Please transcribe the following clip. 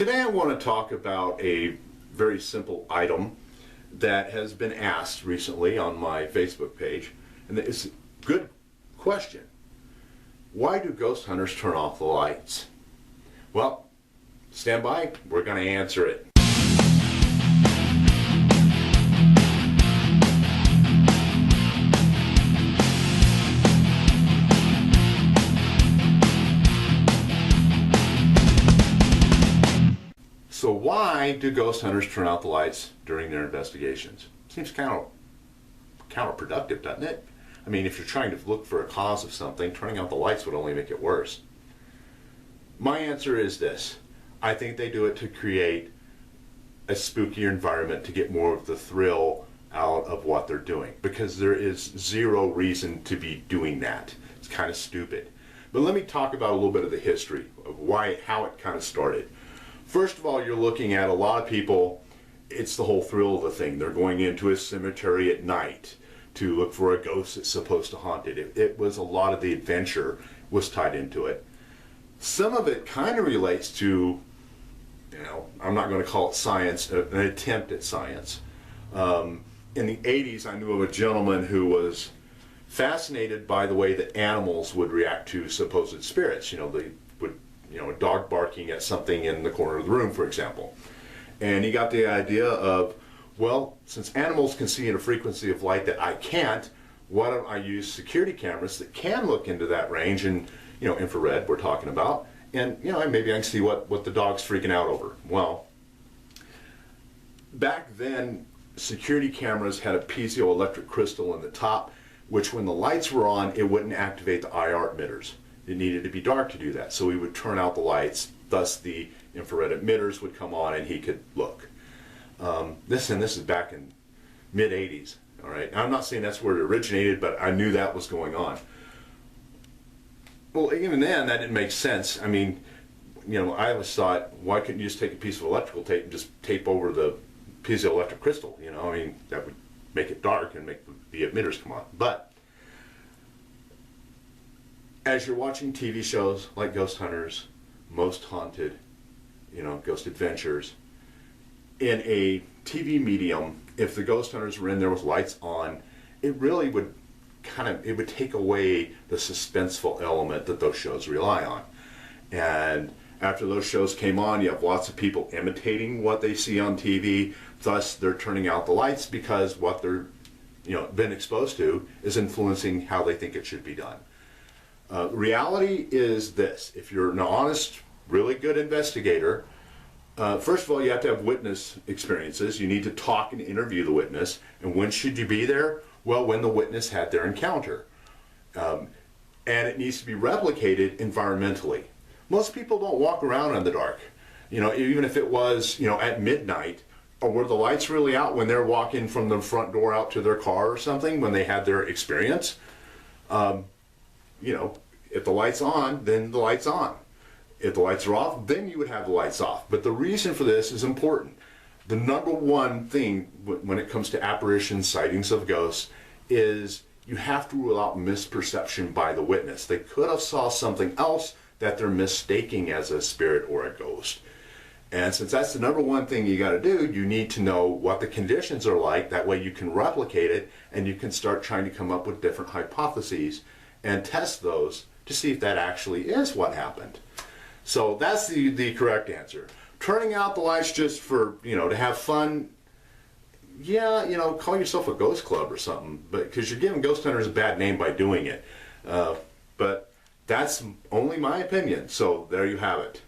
Today I want to talk about a very simple item that has been asked recently on my Facebook page, and it's a good question. Why do ghost hunters turn off the lights? Well, stand by, we're going to answer it. So why do ghost hunters turn out the lights during their investigations? Seems kind of counterproductive, doesn't it? I mean, if you're trying to look for a cause of something, turning out the lights would only make it worse. My answer is this. I think they do it to create a spookier environment, to get more of the thrill out of what they're doing, because there is zero reason to be doing that. It's kind of stupid. But let me talk about a little bit of the history of how it kind of started. First of all, you're looking at a lot of people, it's the whole thrill of the thing. They're going into a cemetery at night to look for a ghost that's supposed to haunt it. It was a lot of the adventure was tied into it. Some of it kind of relates to, I'm not going to call it science, an attempt at science. In the 80s, I knew of a gentleman who was fascinated by the way that animals would react to supposed spirits. They would, a dog barking at something in the corner of the room, for example. And he got the idea of, well, since animals can see in a frequency of light that I can't, why don't I use security cameras that can look into that range, and infrared we're talking about, and maybe I can see what the dog's freaking out over. Well, back then security cameras had a piezoelectric crystal in the top, which when the lights were on, it wouldn't activate the IR emitters. It needed to be dark to do that, so we would turn out the lights, thus the infrared emitters would come on and he could look. This is back in mid-80s, all right? I'm not saying that's where it originated, but I knew that was going on. Well, even then, that didn't make sense. I mean, I always thought, why couldn't you just take a piece of electrical tape and just tape over the piezoelectric crystal? That would make it dark and make the emitters come on. But as you're watching TV shows like Ghost Hunters, Most Haunted, Ghost Adventures, in a TV medium, if the ghost hunters were in there with lights on, it really would it would take away the suspenseful element that those shows rely on. And after those shows came on, you have lots of people imitating what they see on TV, thus they're turning out the lights because what they're been exposed to is influencing how they think it should be done. Reality is this: if you're an honest, really good investigator, first of all, you have to have witness experiences. You need to talk and interview the witness. And when should you be there? Well, when the witness had their encounter. And it needs to be replicated environmentally. Most people don't walk around in the dark. Even if it was, at midnight, or were the lights really out when they're walking from the front door out to their car or something when they had their experience? If the light's on, then the light's on. If the lights are off, then you would have the lights off. But the reason for this is important. The number one thing when it comes to apparitions, sightings of ghosts, is you have to rule out misperception by the witness. They could have saw something else that they're mistaking as a spirit or a ghost. And since that's the number one thing you got to do, you need to know what the conditions are like. That way you can replicate it and you can start trying to come up with different hypotheses and test those to see if that actually is what happened. So that's the correct answer. Turning out the lights just for, to have fun, yeah, call yourself a ghost club or something, but because you're giving ghost hunters a bad name by doing it. But that's only my opinion, so there you have it.